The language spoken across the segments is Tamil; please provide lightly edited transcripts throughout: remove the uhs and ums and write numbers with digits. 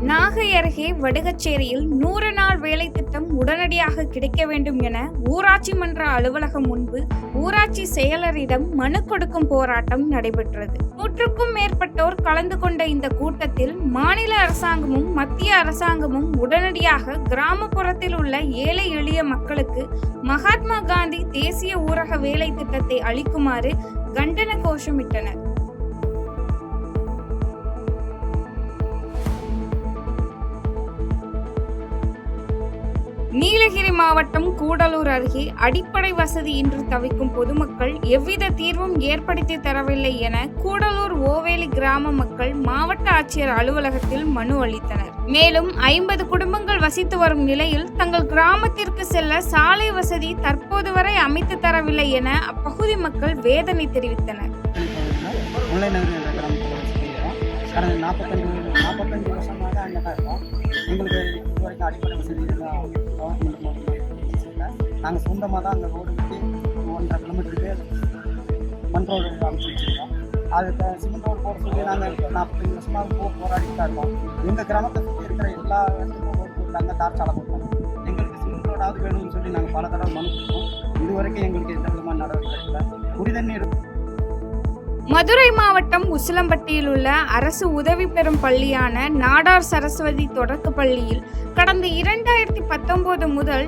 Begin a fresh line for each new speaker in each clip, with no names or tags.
நாகை அருகே வடுகச்சேரியில் 100 நாள் வேலை திட்டம் உடனடியாக கிடைக்க வேண்டும் என ஊராட்சி மன்ற அலுவலகம் முன்பு ஊராட்சி செயலரிடம் மனு கொடுக்கும் போராட்டம் நடைபெற்றது. 100க்கும் மேற்பட்டோர் கலந்து கொண்ட இந்த கூட்டத்தில் மாநில அரசாங்கமும் மத்திய அரசாங்கமும் உடனடியாக கிராமப்புறத்தில் உள்ள ஏழை எளிய மக்களுக்கு மகாத்மா காந்தி தேசிய ஊரக வேலை திட்டத்தை அளிக்குமாறு கண்டன கோஷமிட்டனர். நீலகிரி மாவட்டம் கூடலூர் அருகே அடிப்படை வசதி இன்றி தவிக்கும் பொதுமக்கள் எவ்வித தீர்வும் ஏற்படுத்தி தரவில்லை என கூடலூர் ஓவேலி கிராம மக்கள் மாவட்ட ஆட்சியர் அலுவலகத்தில் மனு அளித்தனர். மேலும் 50 குடும்பங்கள் வசித்து வரும் நிலையில் தங்கள் கிராமத்திற்கு செல்ல சாலை வசதி தற்போது வரை அமைத்து தரவில்லை என அப்பகுதி மக்கள் வேதனை தெரிவித்தனர்.
கடந்த 45 வருஷமாக அங்கே தான் இருக்கோம். எங்களுக்கு இதுவரைக்கும் அடிப்படை வசதி நாங்கள் சொந்தமாக தான் அங்கே ரோடு விட்டு 1.5 கிலோமீட்டருக்கு மண் ரோடு அமைச்சு வச்சுருக்கோம். அதுக்கு சிமெண்ட் ரோடு போட சொல்லி நாங்கள் 45 வருஷமாக போராடிட்டு தான் இருக்கோம். எங்கள் கிராமத்தை சுற்றி இருக்கிற எல்லா இடத்துக்கும் ரோடு போட்டாங்க, தார் சாலை போட்டாங்க. எங்களுக்கு சிமெண்ட் ரோடாவது வேணும்னு சொல்லி நாங்கள் பல தடவை மனு கொடுத்தோம். இதுவரைக்கும் எங்களுக்கு எந்த விதமான நடவடிக்கை இல்லை. குடிதண்ணீர்
மதுரை மாவட்டம் உசிலம்பட்டியில் உள்ள அரசு உதவி பெறும் பள்ளியான நாடார் சரஸ்வதி தொடக்க பள்ளியில் கடந்த 2019 முதல்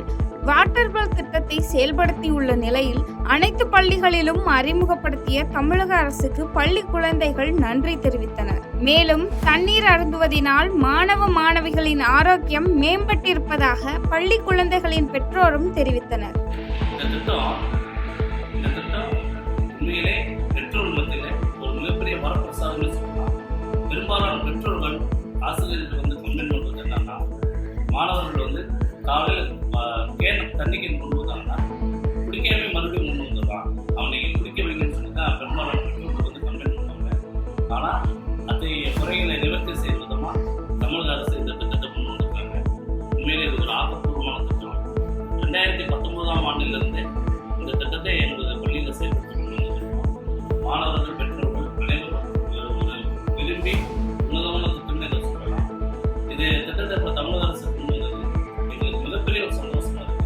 வாட்டர் பல் திட்டத்தை செயல்படுத்தியுள்ள நிலையில் அனைத்து பள்ளிகளிலும் அறிமுகப்படுத்திய தமிழக அரசுக்கு பள்ளி குழந்தைகள் நன்றி தெரிவித்தனர். மேலும் தண்ணீர் அருந்துவதினால் மாணவ மாணவிகளின் ஆரோக்கியம் மேம்பட்டிருப்பதாக பள்ளி குழந்தைகளின் பெற்றோரும் தெரிவித்தனர்.
பெரும்பாலான பெற்றோர்கள் ஆசிரியர்கள் கம்ப்ளைண்ட் பண்ணுறது என்னன்னா, மாணவர்கள் காலையில் தண்ணி கேன் கொண்டு வந்தாங்கன்னா குடிக்காமே மறுபடியும் கொண்டு வந்துடுறான், அவனை குடிக்க வைங்கன்னு சொல்லி தான் பெரும்பாலான பெற்றோர்கள் கம்ப்ளைண்ட் பண்ணுவாங்க. ஆனால் அத்தகைய குறைகளை நிவர்த்தி செய்யும் விதமாக தமிழக அரசு இந்த திட்டத்தை கொண்டு வந்திருக்காங்க. உண்மையிலே இது ஒரு ஆக்கப்பூர்வமான திட்டம். 2019ஆம் ஆண்டிலிருந்து இந்த திட்டத்தை எங்களது பள்ளியில் செயல்படுத்தி கொண்டு வந்திருக்கோம். மாணவர்கள் பெற்றோர்கள் அனைவரும் விரும்பி உன்னதமான திட்டமே இதை சொல்லலாம். இது திட்டத்தை இப்போ தமிழக அரசு கொண்டு வந்தது எங்களுக்கு மிகப்பெரிய ஒரு சந்தோஷமா இருக்கு.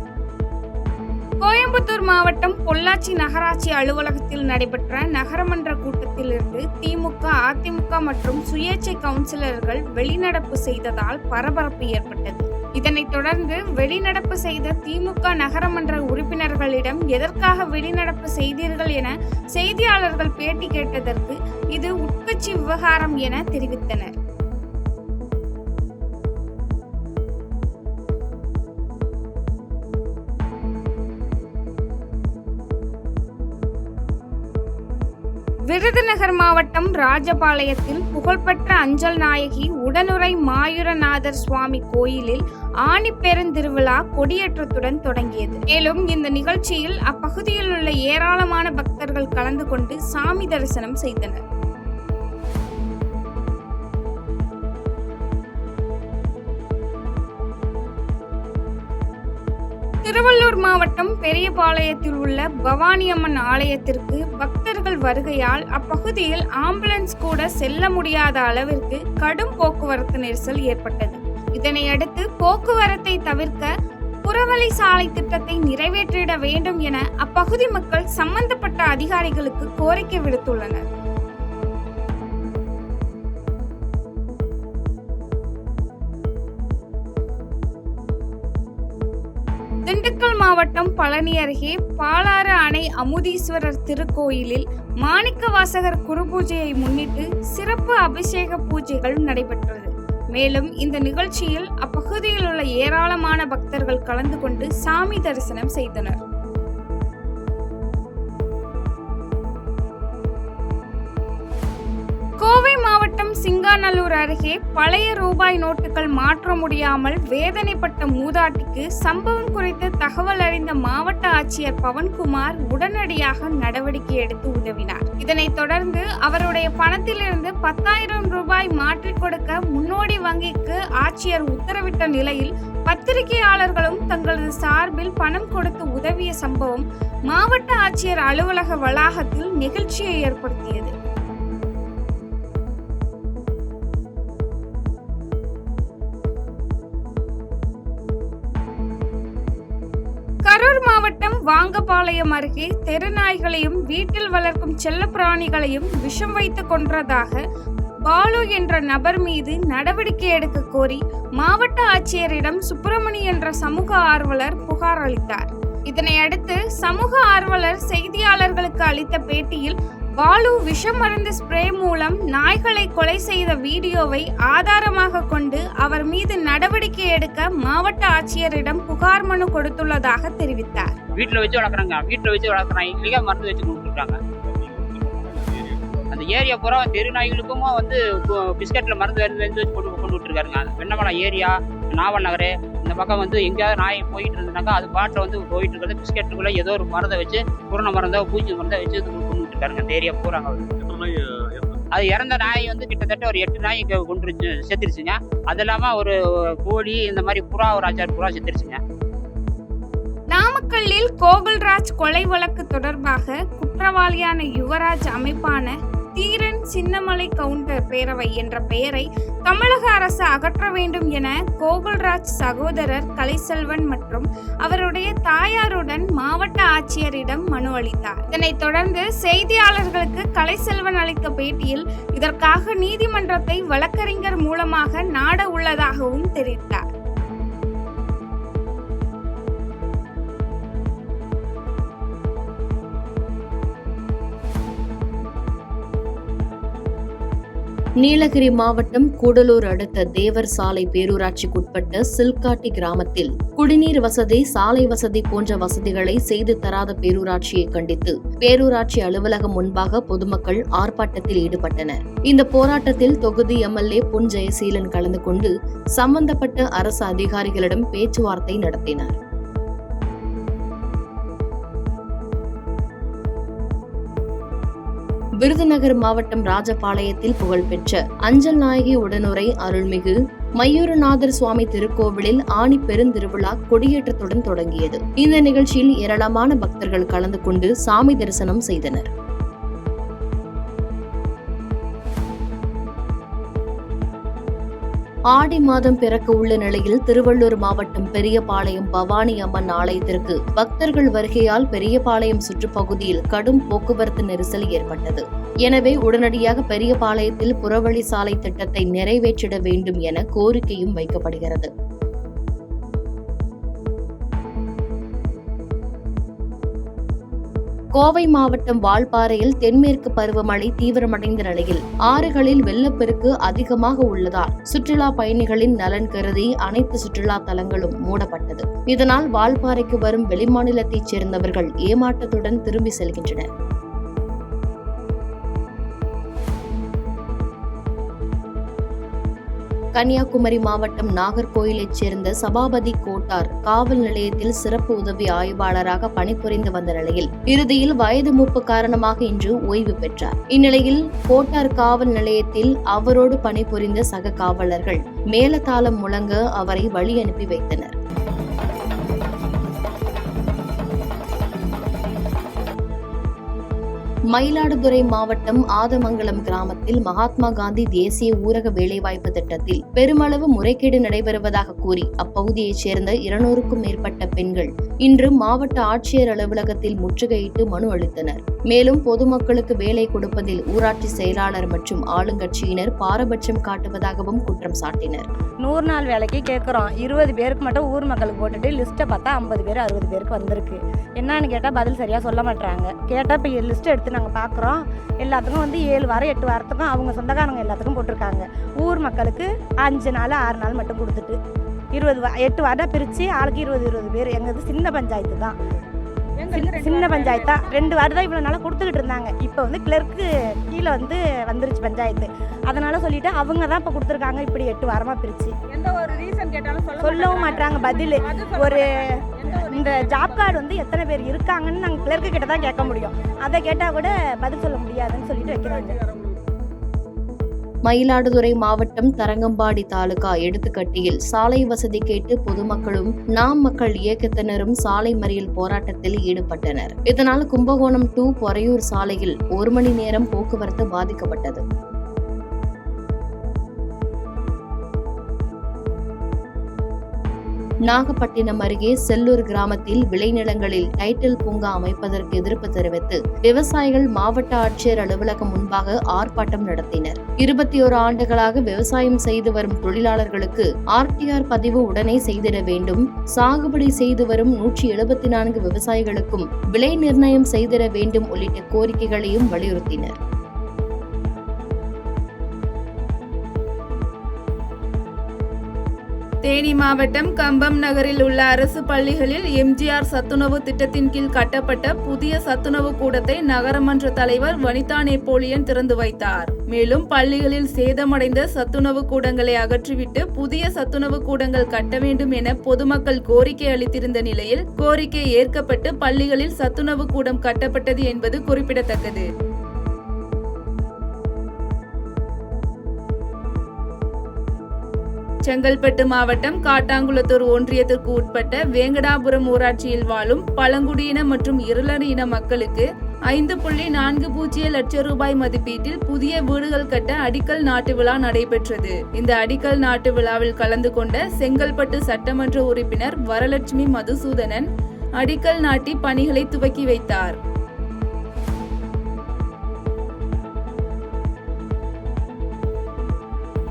கோயம்புத்தூர் மாவட்டம் பொள்ளாச்சி நகராட்சி அலுவலகத்தில் நடைபெற்ற நகரமன்ற கூட்டத்தில் இருந்து திமுக, அதிமுக மற்றும் சுயேட்சை கவுன்சிலர்கள் வெளிநடப்பு செய்ததால் பரபரப்பு ஏற்பட்டது. இதனைத் தொடர்ந்து வெளிநடப்பு செய்த திமுக நகரமன்ற உறுப்பினர்களிடம் எதற்காக வெளிநடப்பு செய்தீர்கள் என செய்தியாளர்கள் பேட்டி கேட்டதற்கு இது உட்கட்சி விவகாரம் என தெரிவித்தனர். விருதுநகர் மாவட்டம் ராஜபாளையத்தில் புகழ்பெற்ற அஞ்சல் நாயகி உடனுறை மாயூரநாதர் சுவாமி கோயிலில் ஆனி பெருந்திருவிழா கொடியேற்றத்துடன் தொடங்கியது. மேலும் இந்த நிகழ்ச்சியில் அப்பகுதியில் உள்ள ஏராளமான பக்தர்கள் கலந்து கொண்டு சாமி தரிசனம் செய்தனர். திருவள்ளூர் மாவட்டம் பெரியபாளையத்தில் உள்ள பவானியம்மன் ஆலயத்திற்கு பக்தர்கள் வருகையால் அப்பகுதியில் ஆம்புலன்ஸ் கூட செல்ல முடியாத அளவிற்கு கடும் போக்குவரத்து நெரிசல் ஏற்பட்டது. இதனையடுத்து போக்குவரத்தை தவிர்க்க புறவழி சாலை திட்டத்தை நிறைவேற்றிட வேண்டும் என அப்பகுதி மக்கள் சம்பந்தப்பட்ட அதிகாரிகளுக்கு கோரிக்கை விடுத்துள்ளனர். திண்டுக்கல் மாவட்டம் பழனி அருகே பாலாறு அணை அமுதீஸ்வரர் திருக்கோயிலில் மாணிக்கவாசகர் குருபூஜையை முன்னிட்டு சிறப்பு அபிஷேக பூஜைகள் நடைபெற்றது. மேலும் இந்த நிகழ்ச்சியில் அப்பகுதியில் உள்ள ஏராளமான பக்தர்கள் கலந்து கொண்டு சாமி தரிசனம் செய்தனர். கோவை மாவட்டம் சிங்காநல்லூர் அருகே பழைய ரூபாய் நோட்டுகள் மாற்ற முடியாமல் வேதனைப்பட்ட மூதாட்டிக்கு சம்பவம் குறித்து தகவல் அறிந்த மாவட்ட ஆட்சியர் பவன்குமார் உடனடியாக நடவடிக்கை எடுத்து உதவினார். இதனைத் தொடர்ந்து அவருடைய பணத்திலிருந்து 10,000 ரூபாய் மாற்றிக் கொடுக்க முன்னோடி வங்கிக்கு ஆட்சியர் உத்தரவிட்ட நிலையில் பத்திரிகையாளர்களும் தங்களது சார்பில் பணம் கொடுத்து உதவிய சம்பவம் மாவட்ட ஆட்சியர் அலுவலக வளாகத்தில் நெகிழ்ச்சியை ஏற்படுத்தியது. கரூர் மாவட்டம் வாங்கபாளையம் அருகே தெருநாய்களையும் வீட்டில் வளர்க்கும் செல்லப்பிராணிகளையும் விஷம் வைத்து கொன்றதாக பாலு என்ற நபர் மீது நடவடிக்கை எடுக்க கோரி மாவட்ட ஆட்சியரிடம் சுப்பிரமணி என்ற சமூக ஆர்வலர் புகார் அளித்தார். இதனையடுத்து சமூக ஆர்வலர் செய்தியாளர்களுக்கு அளித்த பேட்டியில் பாலு விஷம் மருந்து ஸ்ப்ரே மூலம் நாய்களை கொலை செய்த வீடியோவை ஆதாரமாக கொண்டு அவர் மீது நடவடிக்கை எடுக்க மாவட்ட ஆட்சியரிடம் புகார் மனு கொடுத்துள்ளதாக தெரிவித்தார்.
வீட்டில் வச்சு வளர்க்குறாங்க மருந்து வச்சு கொடுத்துருக்காங்க. அந்த ஏரியா பூரா தெரு நாய்களுக்கும் பிஸ்கட்ல மருந்து வச்சு கொண்டு விட்டுருக்காருங்க. வெண்ணமலை ஏரியா, நாவல் நகர் இந்த பக்கம் எங்கேயாவது நாய் போயிட்டு இருந்தனாக்கா அது பாட்டில் போயிட்டு இருக்கிறது பிஸ்கெட்டுக்குள்ள ஏதோ ஒரு மருந்தை வச்சு பூரண மருந்தோ பூச்சி மருந்தை வச்சு கொண்டு விட்டுருக்காருங்க. அந்த ஏரியா பூராங்க. அது இறந்த நாய் கிட்டத்தட்ட ஒரு 8 நாய் கொண்டு செத்துருச்சுங்க. அது இல்லாம ஒரு கோழி இந்த மாதிரி புறா ஒரு 5-6 புறா செத்துருச்சுங்க.
நாமக்கல்லில் கோகுல்ராஜ் கொலை வழக்கு தொடர்பாக குற்றவாளியான யுவராஜ் அமைப்பான தீரன் சின்னமலை கவுண்டர் பேரவை என்ற பெயரை தமிழக அரசு அகற்ற வேண்டும் என கோகுல்ராஜ் சகோதரர் கலைசெல்வன் மற்றும் அவருடைய தாயாருடன் மாவட்ட ஆட்சியரிடம் மனு அளித்தார். இதனைத் தொடர்ந்து செய்தியாளர்களுக்கு கலைசெல்வன் அளித்த பேட்டியில் இதற்காக நீதிமன்றத்தை வழக்கறிஞர் மூலமாக நாட உள்ளதாகவும் தெரிவித்தார்.
நீலகிரி மாவட்டம் கூடலூர் அடுத்த தேவர் சாலை பேரூராட்சிக்குட்பட்ட சில்காட்டி கிராமத்தில் குடிநீர் வசதி, சாலை வசதி போன்ற வசதிகளை செய்து தராத பேரூராட்சியை கண்டித்து பேரூராட்சி அலுவலகம் முன்பாக பொதுமக்கள் ஆர்ப்பாட்டத்தில் ஈடுபட்டனர். இந்த போராட்டத்தில் தொகுதி எம்எல்ஏ பொன் ஜெயசீலன் கலந்து கொண்டு சம்பந்தப்பட்ட அரசு அதிகாரிகளிடம் பேச்சுவார்த்தை நடத்தினார். விருதுநகர் மாவட்டம் ராஜபாளையத்தில் புகழ்பெற்ற அஞ்சல் நாயகி உடனுரை அருள்மிகு மயூரநாதர் சுவாமி திருக்கோவிலில் ஆணி பெருந்திருவிழா கொடியேற்றத்துடன் தொடங்கியது. இந்த நிகழ்ச்சியில் ஏராளமான பக்தர்கள் கலந்து கொண்டு சாமி தரிசனம் செய்தனர். ஆடி மாதம் பிறக்க உள்ள நிலையில் திருவள்ளூர் மாவட்டம் பெரியபாளையம் பவானி அம்மன் ஆலயத்திற்கு பக்தர்கள் வருகையால் பெரியபாளையம் சுற்றுப்பகுதியில் கடும் போக்குவரத்து நெரிசல் ஏற்பட்டது. எனவே உடனடியாக பெரியபாளையத்தில் புறவழி சாலை திட்டத்தை நிறைவேற்றிட வேண்டும் என கோரிக்கையும் வைக்கப்படுகிறது. கோவை மாவட்டம் வால்பாறையில் தென்மேற்கு பருவமழை தீவிரமடைந்த நிலையில் ஆறுகளில் வெள்ளப்பெருக்கு அதிகமாக உள்ளதால் சுற்றுலா பயணிகளின் நலன் கருதி அனைத்து சுற்றுலா தலங்களும் மூடப்பட்டது. இதனால் வால்பாறைக்கு வரும் வெளிமாநிலத்தைச் சேர்ந்தவர்கள் ஏமாற்றத்துடன் திரும்பி செல்கின்றனர். கன்னியாகுமரி மாவட்டம் நாகர்கோயிலைச் சேர்ந்த சபாபதி கோட்டார் காவல் நிலையத்தில் சிறப்பு உதவி ஆய்வாளராக பணிபுரிந்து வந்த நிலையில் இறுதியில் வயது மூப்பு காரணமாக இன்று ஓய்வு பெற்றார். இந்நிலையில் கோட்டார் காவல் நிலையத்தில் அவரோடு பணிபுரிந்த சக காவலர்கள் மேலதாளம் முழங்க அவரை வழி அனுப்பி வைத்தனர். மயிலாடுதுறை மாவட்டம் ஆதமங்கலம் கிராமத்தில் மகாத்மா காந்தி தேசிய ஊரக வேலைவாய்ப்பு திட்டத்தில் பெருமளவு முறைகேடு நடைபெறுவதாக கூறி அப்பகுதியைச் சேர்ந்த 200க்கும் மேற்பட்ட பெண்கள் இன்று மாவட்ட ஆட்சியர் அலுவலகத்தில் முற்றுகையிட்டு மனு அளித்தனர். மேலும் பொதுமக்களுக்கு வேலை கொடுப்பதில் ஊராட்சி செயலாளர் மற்றும் ஆளுங்கட்சியினர் பாரபட்சம் காட்டுவதாகவும் குற்றம் சாட்டினர்.
100 நாள் வேலைக்கு கேட்குறோம், 20 பேருக்கு மட்டும் ஊர் மக்களுக்கு போட்டுட்டு லிஸ்ட்டை பார்த்தா 50 பேர் 60 பேருக்கு வந்திருக்கு. என்னன்னு கேட்டால் பதில் சரியாக சொல்ல மாட்டாங்க. கேட்டால் இப்போ லிஸ்ட் எடுத்து நாங்கள் பார்க்குறோம், எல்லாத்துக்கும் 7 வாரம் 8 வாரத்துக்கும் அவங்க சொந்தக்காரங்க எல்லாத்துக்கும் போட்டிருக்காங்க. ஊர் மக்களுக்கு 5 நாள் 6 நாள் மட்டும் கொடுத்துட்டு 8 வாரம் பிரித்து ஆளுக்கு 20 பேர். எங்களுக்கு சின்ன பஞ்சாயத்து தான், சின்ன பஞ்சாயத்தா 2 வாரம் தான் இவ்வளோ நாளாக கொடுத்துக்கிட்டு இருந்தாங்க. இப்போ கிளர்க்கு கீழே வந்துருச்சு பஞ்சாயத்து. அதனால சொல்லிட்டு அவங்க தான் இப்போ கொடுத்துருக்காங்க. இப்படி 8 வாரமாக பிரித்து
எந்த ஒரு ரீசன் கேட்டாலும்
சொல்லவும் மாட்டாங்க. பதில் ஒரு இந்த ஜாப் கார்டு எத்தனை பேர் இருக்காங்கன்னு நாங்கள் கிளர்க்கு கிட்ட தான் கேட்க முடியும். அதை கேட்டால் கூட பதில் சொல்ல முடியாதுன்னு சொல்லிட்டு வைக்கிறாங்க.
மயிலாடுதுறை மாவட்டம் தரங்கம்பாடி தாலுகா எடுத்துக்கட்டியில் சாலை வசதி கேட்டு பொதுமக்களும் நாம் மக்கள் இயக்கத்தினரும் சாலை மறியல் போராட்டத்தில் ஈடுபட்டனர். இதனால் கும்பகோணம் டு பொறையூர் சாலையில் 1 மணி நேரம் போக்குவரத்து பாதிக்கப்பட்டது. நாகப்பட்டினம் அருகே செல்லூர் கிராமத்தில் விளைநிலங்களில் டைட்டில் பூங்கா அமைப்பதற்கு எதிர்ப்பு தெரிவித்து விவசாயிகள் மாவட்ட ஆட்சியர் அலுவலகம் முன்பாக ஆர்ப்பாட்டம் நடத்தினர். 21 ஆண்டுகளாக விவசாயம் செய்து வரும் தொழிலாளர்களுக்கு RTR பதிவு உடனே செய்திட வேண்டும், சாகுபடி செய்து வரும் 174 விவசாயிகளுக்கும் விலை நிர்ணயம் செய்திட வேண்டும் உள்ளிட்ட கோரிக்கைகளையும் வலியுறுத்தினர்.
தேனி மாவட்டம் கம்பம் நகரில் உள்ள அரசு பள்ளிகளில் MGR சத்துணவு திட்டத்தின் கீழ் கட்டப்பட்ட புதிய சத்துணவு கூடத்தை நகரமன்ற தலைவர் வனிதா நெப்போலியன் திறந்து வைத்தார். மேலும் பள்ளிகளில் சேதமடைந்த சத்துணவு கூடங்களை அகற்றிவிட்டு புதிய சத்துணவு கூடங்கள் கட்ட வேண்டும் என பொதுமக்கள் கோரிக்கை அளித்திருந்த நிலையில் கோரிக்கை ஏற்கப்பட்டு பள்ளிகளில் சத்துணவு கூடம் கட்டப்பட்டது என்பது குறிப்பிடத்தக்கது. செங்கல்பட்டு மாவட்டம் காட்டாங்குளத்தூர் ஒன்றியத்திற்கு உட்பட்ட வேங்கடாபுரம் ஊராட்சியில் வாழும் பழங்குடியின மற்றும் இருளர் இன மக்களுக்கு 5.40 லட்சம் ரூபாய் மதிப்பீட்டில் புதிய வீடுகள் கட்ட அடிக்கல் நாட்டு விழா நடைபெற்றது. இந்த அடிக்கல் நாட்டு விழாவில் கலந்து கொண்ட செங்கல்பட்டு சட்டமன்ற உறுப்பினர் வரலட்சுமி மதுசூதனன் அடிக்கல் நாட்டி பணிகளை துவக்கி வைத்தார்.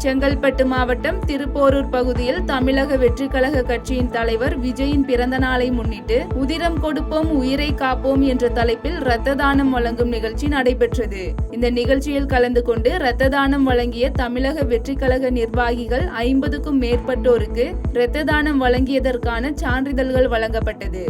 செங்கல்பட்டு மாவட்டம் திருப்போரூர் பகுதியில் தமிழக வெற்றிக் கழக கட்சியின் தலைவர் விஜயின் பிறந்த நாளை முன்னிட்டு உதிரம் கொடுப்போம் உயிரை காப்போம் என்ற தலைப்பில் இரத்த தானம் வழங்கும் நிகழ்ச்சி நடைபெற்றது. இந்த நிகழ்ச்சியில் கலந்து கொண்டு இரத்த தானம் வழங்கிய தமிழக வெற்றிக் கழக நிர்வாகிகள் 50க்கும் மேற்பட்டோருக்கு இரத்த தானம் வழங்கியதற்கான சான்றிதழ்கள் வழங்கப்பட்டது.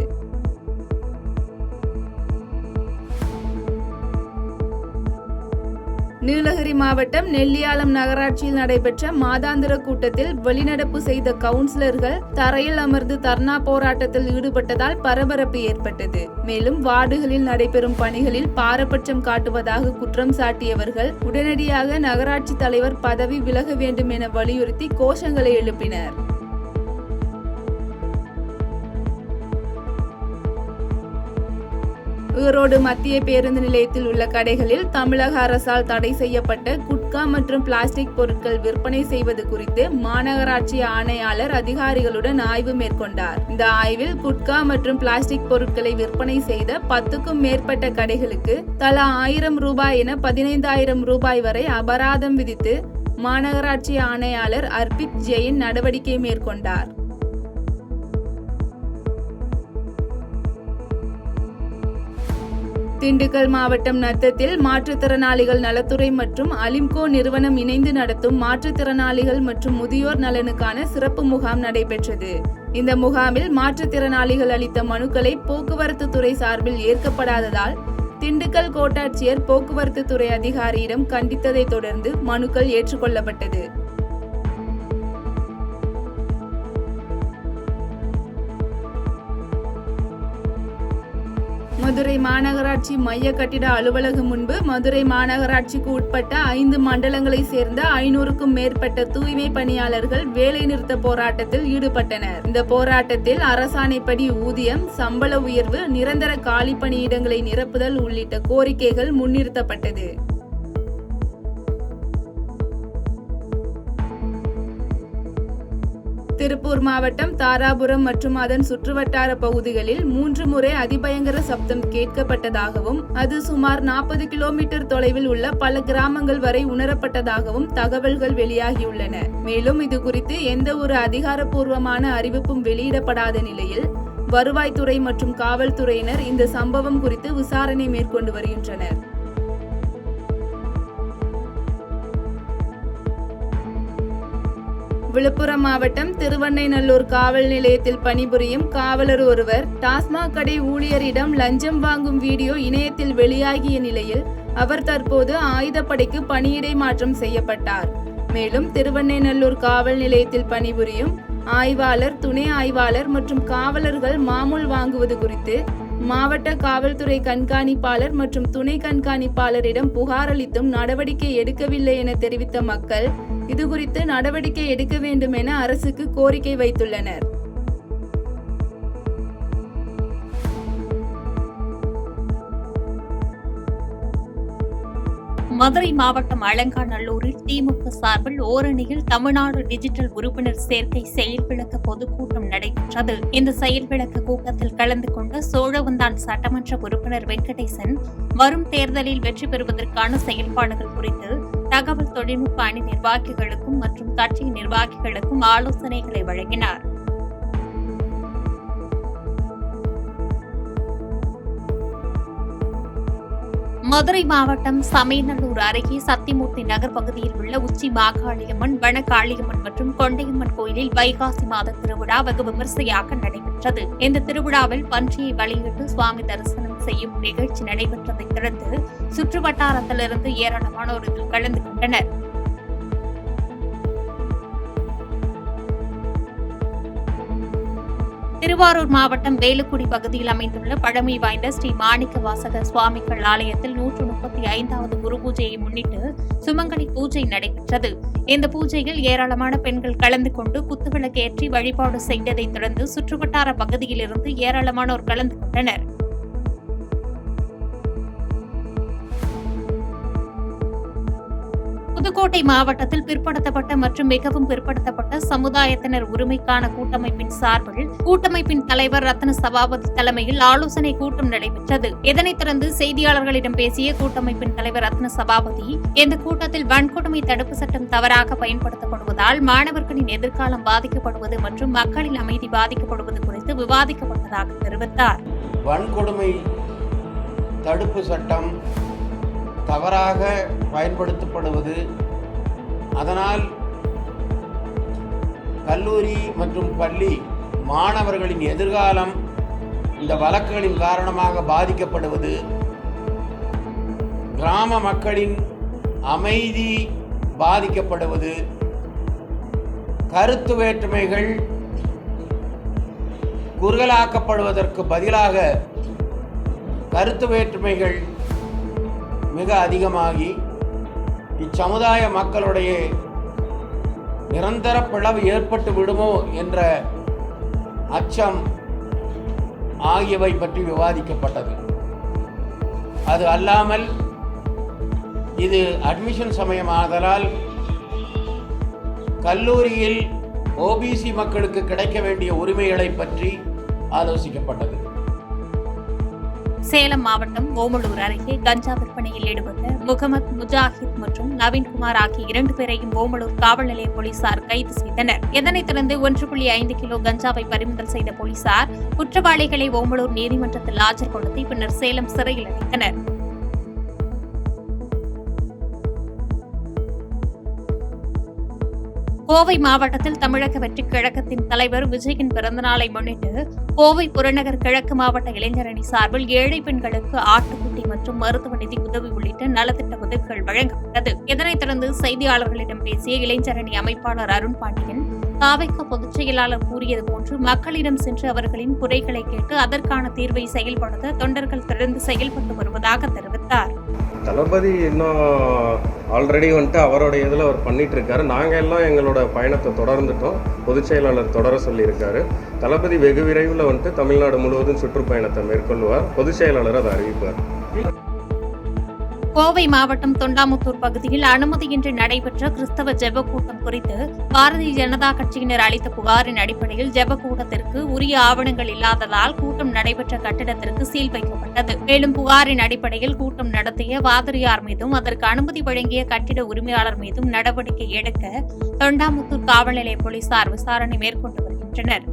நீலகிரி மாவட்டம் நெல்லியாலம் நகராட்சியில் நடைபெற்ற மாதாந்திர கூட்டத்தில் வெளிநடப்பு செய்த கவுன்சிலர்கள் தரையில் அமர்ந்து தர்ணா போராட்டத்தில் ஈடுபட்டதால் பரபரப்பு ஏற்பட்டது. மேலும் வார்டுகளில் நடைபெறும் பணிகளில் பாரபட்சம் காட்டுவதாக குற்றம் சாட்டியவர்கள் உடனடியாக நகராட்சி தலைவர் பதவி விலக வேண்டும் என வலியுறுத்தி கோஷங்களை எழுப்பினர். ஈரோடு மத்திய பேருந்து நிலையத்தில் உள்ள கடைகளில் தமிழக அரசால் தடை செய்யப்பட்ட குட்கா மற்றும் பிளாஸ்டிக் பொருட்கள் விற்பனை செய்வது குறித்து மாநகராட்சி ஆணையாளர் அதிகாரிகளுடன் ஆய்வு மேற்கொண்டார். இந்த ஆய்வில் குட்கா மற்றும் பிளாஸ்டிக் பொருட்களை விற்பனை செய்த 10க்கும் மேற்பட்ட கடைகளுக்கு தலா 1000 ரூபாய் என 15,000 ரூபாய் வரை அபராதம் விதித்து மாநகராட்சி ஆணையாளர் அர்பித் ஜெயின் நடவடிக்கை மேற்கொண்டார். திண்டுக்கல் மாவட்டம் நத்தத்தில் மாற்றுத்திறனாளிகள் நலத்துறை மற்றும் அலிம்கோ நிறுவனம் இணைந்து நடத்தும் மாற்றுத்திறனாளிகள் மற்றும் முதியோர் நலனுக்கான சிறப்பு முகாம் நடைபெற்றது. இந்த முகாமில் மாற்றுத்திறனாளிகள் அளித்த மனுக்களை போக்குவரத்து துறை சார்பில் ஏற்கப்படாததால் திண்டுக்கல் கோட்டாட்சியர் போக்குவரத்து துறை அதிகாரியிடம் கண்டித்ததை தொடர்ந்து மனுக்கள் ஏற்றுக்கொள்ளப்பட்டது. மதுரை மாநகராட்சி மைய கட்டிட அலுவலகம் முன்பு மதுரை மாநகராட்சிக்கு உட்பட்ட 5 மண்டலங்களை சேர்ந்த 500க்கும் மேற்பட்ட தூய்மை பணியாளர்கள் வேலை நிறுத்த போராட்டத்தில் ஈடுபட்டனர். இந்த போராட்டத்தில் அரசாணைப்படி ஊதியம், சம்பள உயர்வு, நிரந்தர காலி பணியிடங்களை நிரப்புதல் உள்ளிட்ட கோரிக்கைகள் முன்னிறுத்தப்பட்டது. திருப்பூர் மாவட்டம் தாராபுரம் மற்றும் அதன் சுற்றுவட்டார பகுதிகளில் 3 முறை அதிபயங்கர சப்தம் கேட்கப்பட்டதாகவும் அது சுமார் 40 கிலோமீட்டர் தொலைவில் உள்ள பல கிராமங்கள் வரை உணரப்பட்டதாகவும் தகவல்கள் வெளியாகியுள்ளன. மேலும் இது குறித்து எந்த ஒரு அதிகாரப்பூர்வமான அறிவிப்பும் வெளியிடப்படாத நிலையில் வருவாய்த்துறை மற்றும் காவல்துறையினர் இந்த சம்பவம் குறித்து விசாரணை மேற்கொண்டு வருகின்றனர். விழுப்புரம் மாவட்டம் திருவண்ணைநல்லூர் காவல் நிலையத்தில் பணிபுரியும் காவலர் ஒருவர் டாஸ்மாக் கடை ஊழியரிடம் லஞ்சம் வாங்கும் வீடியோ இணையத்தில் வெளியாகிய நிலையில் அவர் தற்போது ஆயுதப்படைக்கு பணியிடை மாற்றம் செய்யப்பட்டார். மேலும் திருவண்ணைநல்லூர் காவல் நிலையத்தில் பணிபுரியும் ஆய்வாளர், துணை ஆய்வாளர் மற்றும் காவலர்கள் மாமூல் வாங்குவது குறித்து மாவட்ட காவல்துறை கண்காணிப்பாளர் மற்றும் துணை கண்காணிப்பாளரிடம் புகார் அளித்தும் நடவடிக்கை எடுக்கவில்லை என தெரிவித்த மக்கள் இதுகுறித்து நடவடிக்கை எடுக்க வேண்டும் என அரசுக்கு கோரிக்கை வைத்துள்ளனர்.
மதுரை மாவட்டம் அலங்காநல்லூரில் திமுக சார்பில் ஓரணியில் தமிழ்நாடு டிஜிட்டல் உறுப்பினர் சேர்க்கை செயல்விளக்க பொதுக்கூட்டம் நடைபெற்றது. இந்த செயல்விளக்க கூட்டத்தில் கலந்து கொண்ட சோழவந்தான் சட்டமன்ற உறுப்பினர் வெங்கடேசன் வரும் தேர்தலில் வெற்றி பெறுவதற்கான செயல்பாடுகள் குறித்து தகவல் தொழில்நுட்ப அணி நிர்வாகிகளுக்கும் மற்றும் கட்சி நிர்வாகிகளுக்கும் ஆலோசனைகளை வழங்கினார். மதுரை மாவட்டம் சமயநல்லூர் அருகே சத்தியமூர்த்தி நகர் பகுதியில் உள்ள உச்சி மாகாளியம்மன், வனகாளியம்மன் மற்றும் கொண்டையம்மன் கோயிலில் வைகாசி மாத திருவிழா வெகு விமர்சையாக நடைபெற்றது. இந்த திருவிழாவில் பன்றியை பலியிட்டு சுவாமி தரிசனம் செய்யும் நிகழ்ச்சி நடைபெற்றதைத் தொடர்ந்து சுற்றுவட்டாரத்திலிருந்து ஏராளமானோர் இதில் கலந்து கொண்டனர். திருவாரூர் மாவட்டம் வேலுக்குடி பகுதியில் அமைந்துள்ள பழமை வாய்ந்த ஸ்ரீ மாணிக்க வாசக சுவாமிகள் ஆலயத்தில் 135வது குரு பூஜையை முன்னிட்டு சுமங்கலி பூஜை நடைபெற்றது. இந்த பூஜையில் ஏராளமான பெண்கள் கலந்து கொண்டு குத்துவிளக்கேற்றி வழிபாடு செய்ததைத் தொடர்ந்து சுற்றுவட்டார பகுதியிலிருந்து ஏராளமானோர் கலந்து கொண்டனர். புதுக்கோட்டை மாவட்டத்தில் பிற்படுத்தப்பட்ட மற்றும் மிகவும் பிற்படுத்தப்பட்ட சமுதாயத்தினர் உரிமைக்கான கூட்டமைப்பின் சார்பில் கூட்டமைப்பின் தலைவர் ரத்ன சபாபதி தலைமையில் ஆலோசனை கூட்டம் நடைபெற்றது. இதனைத் தொடர்ந்து செய்தியாளர்களிடம் பேசிய கூட்டமைப்பின் தலைவர் ரத்ன சபாபதி, இந்த கூட்டத்தில் வன்கொடுமை தடுப்பு சட்டம் தவறாக பயன்படுத்தப்படுவதால் மாணவர்களின் எதிர்காலம் பாதிக்கப்படுவது மற்றும் மக்களின் அமைதி பாதிக்கப்படுவது குறித்து விவாதிக்கப்பட்டதாக தெரிவித்தார்.
வன்கொடுமை தடுப்பு சட்டம் தவறாக பயன்படுத்தப்படுவது, அதனால் கல்லூரி மற்றும் பள்ளி மாணவர்களின் எதிர்காலம் இந்த வழக்குகளின் காரணமாக பாதிக்கப்படுவது, கிராம மக்களின் அமைதி பாதிக்கப்படுவது, கருத்து வேற்றுமைகள் குறுகலாக்கப்படுவதற்கு பதிலாக கருத்து வேற்றுமைகள் மிக அதிகமாகி இச்சமுதாய மக்களுடைய நிரந்தர பிளவு ஏற்பட்டு விடுமோ என்ற அச்சம் ஆகியவை பற்றி விவாதிக்கப்பட்டது. அது அல்லாமல் இது அட்மிஷன் சமயமாதலால் கல்லூரியில் ஓபிசி மக்களுக்கு கிடைக்க வேண்டிய உரிமைகளை பற்றி ஆலோசிக்கப்பட்டது.
சேலம் மாவட்டம் ஓமலூர் அருகே கஞ்சா விற்பனையில் ஈடுபட்ட முகமது முஜாஹித் மற்றும் நவீன்குமார் ஆகிய 2 பேரையும் ஓமலூர் காவல் நிலைய போலீசார் கைது செய்தனர். இதனைத் தொடர்ந்து 1.5 கிலோ கஞ்சாவை பறிமுதல் செய்த போலீசார் குற்றவாளிகளை ஓமலூர் நீதிமன்றத்தில் ஆஜர்படுத்தி பின்னர் சேலம் சிறையில் அடைத்தனர். கோவை மாவட்டத்தில் தமிழக வெற்றிக் கழகத்தின் தலைவர் விஜயின் பிறந்தநாளை முன்னிட்டு கோவை புறநகர் கிழக்கு மாவட்ட இளைஞரணி சார்பில் ஏழை பெண்களுக்கு ஆட்டுக்குட்டி மற்றும் மருத்துவ நிதி உதவி உள்ளிட்ட நலத்திட்ட உதவிகள் வழங்கப்பட்டது. இதனைத் தொடர்ந்து செய்தியாளர்களிடம் பேசிய இளைஞரணி அமைப்பாளர் அருண் பாண்டியன், தாவேகா பொதுச் செயலாளர் கூறியது போன்று மக்களிடம் சென்று அவர்களின் குறைகளை கேட்டு அதற்கான தீர்வை செயல்படுத்த தொண்டர்கள் தொடர்ந்து செயல்பட்டு வருவதாக தெரிவித்தார்.
தளபதி இன்னும் ஆல்ரெடி அவரோட இதில் அவர் பண்ணிட்டு இருக்காரு. நாங்கள் எல்லாம் எங்களோட பயணத்தை தொடர்ந்துட்டோம். பொதுச் செயலாளர் தொடர சொல்லியிருக்காரு. தளபதி வெகு விரைவில் தமிழ்நாடு முழுவதும் சுற்றுப்பயணத்தை மேற்கொள்வார். பொதுச் செயலாளர் அதை அறிவிப்பார்.
கோவை மாவட்டம் தொண்டாமுத்தூர் பகுதியில் அனுமதியின்றி நடைபெற்ற கிறிஸ்தவ ஜெப கூட்டம் குறித்து பாரதிய ஜனதா கட்சியினர் அளித்த புகாரின் அடிப்படையில் ஜெப கூட்டத்திற்கு உரிய ஆவணங்கள் இல்லாததால் கூட்டம் நடைபெற்ற கட்டிடத்திற்கு சீல் வைக்கப்பட்டது. மேலும் புகாரின் அடிப்படையில் கூட்டம் நடத்திய பாதிரியார் மீதும் அதற்கு அனுமதி வழங்கிய கட்டிட உரிமையாளர் மீதும் நடவடிக்கை எடுக்க தொண்டாமுத்தூர் காவல் நிலைய போலீசார் விசாரணை மேற்கொண்டு வருகின்றனர்.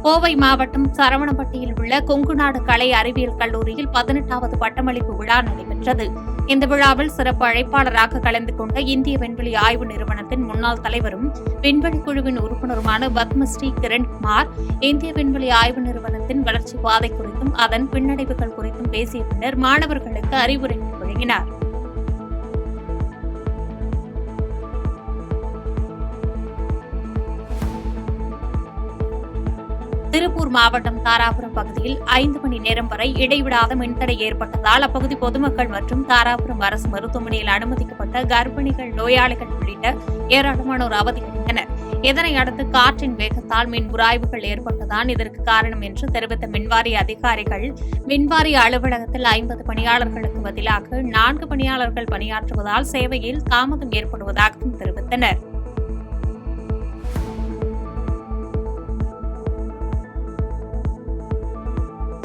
கோவை மாவட்டம் சரவணப்பட்டியில் உள்ள கொங்குநாடு கலை அறிவியல் கல்லூரியில் 18வது பட்டமளிப்பு விழா நடைபெற்றது. இந்த விழாவில் சிறப்பு அழைப்பாளராக கலந்து கொண்ட இந்திய விண்வெளி ஆய்வு நிறுவனத்தின் முன்னாள் தலைவரும் விண்வெளி குழுவின் உறுப்பினருமான பத்மஸ்ரீ கிரண்குமார் இந்திய விண்வெளி ஆய்வு நிறுவனத்தின் வளர்ச்சி பாதை குறித்தும் அதன் பின்னடைவுகள் குறித்தும் பேசிய பின்னர் மாணவர்களுக்கு அறிவுரைகள் வழங்கினார். திருப்பூர் மாவட்டம் தாராபுரம் பகுதியில் 5 மணி நேரம் வரை இடைவிடாத மின்தடை ஏற்பட்டதால் அப்பகுதி பொதுமக்கள் மற்றும் தாராபுரம் அரசு மருத்துவமனையில் அனுமதிக்கப்பட்ட கர்ப்பிணிகள், நோயாளிகள் உள்ளிட்ட ஏராளமானோர் அவதியடைந்தனர். இதனை அடுத்து காற்றின் வேகத்தால் மின் உராய்வுகள் ஏற்பட்டதான் இதற்கு காரணம் என்று தெரிவித்த மின்வாரிய அதிகாரிகள், மின்வாரிய அலுவலகத்தில் 50 பணியாளர்களுக்கு பதிலாக 4 பணியாளர்கள் பணியாற்றுவதால் சேவையில் தாமதம் ஏற்படுவதாகவும் தெரிவித்தனர்.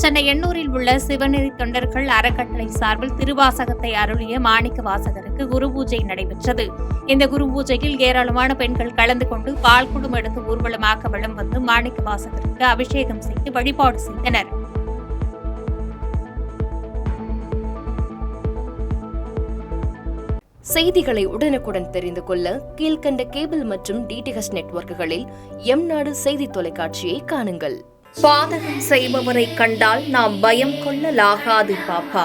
சென்னை எண்ணூரில் உள்ள சிவநெறி தொண்டர்கள் அறக்கட்டளை சார்பில் திருவாசகத்தை அருளிய மாணிக்க வாசகருக்கு குரு பூஜை நடைபெற்றது. இந்த குரு பூஜையில் ஏராளமான பெண்கள் கலந்து கொண்டு பால் குடம் எடுத்து ஊர்வலமாக வலம் வந்து மாணிக்க வாசகருக்கு அபிஷேகம் செய்து வழிபாடு செய்தனர்.
செய்திகளை உடனுக்குடன் தெரிந்து கொள்ள கீழ்க்கண்ட கேபிள் மற்றும் டிடிஎச் நெட்வொர்க்குகளில் எம்நாடு செய்தி தொலைக்காட்சியை காணுங்கள். பாதகம் செய்பவரை கண்டால் நாம் பயம் கொள்ளலாகாது பாப்பா.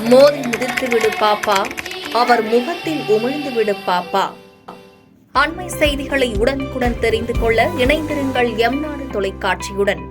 மோதி மிதித்துவிடு பாப்பா, அவர் முகத்தில் உமிழ்ந்துவிடு பாப்பா. அண்மை செய்திகளை உடனுக்குடன் தெரிந்து கொள்ள இணைந்திருங்கள் எம்நாடு தொலைக்காட்சியுடன்.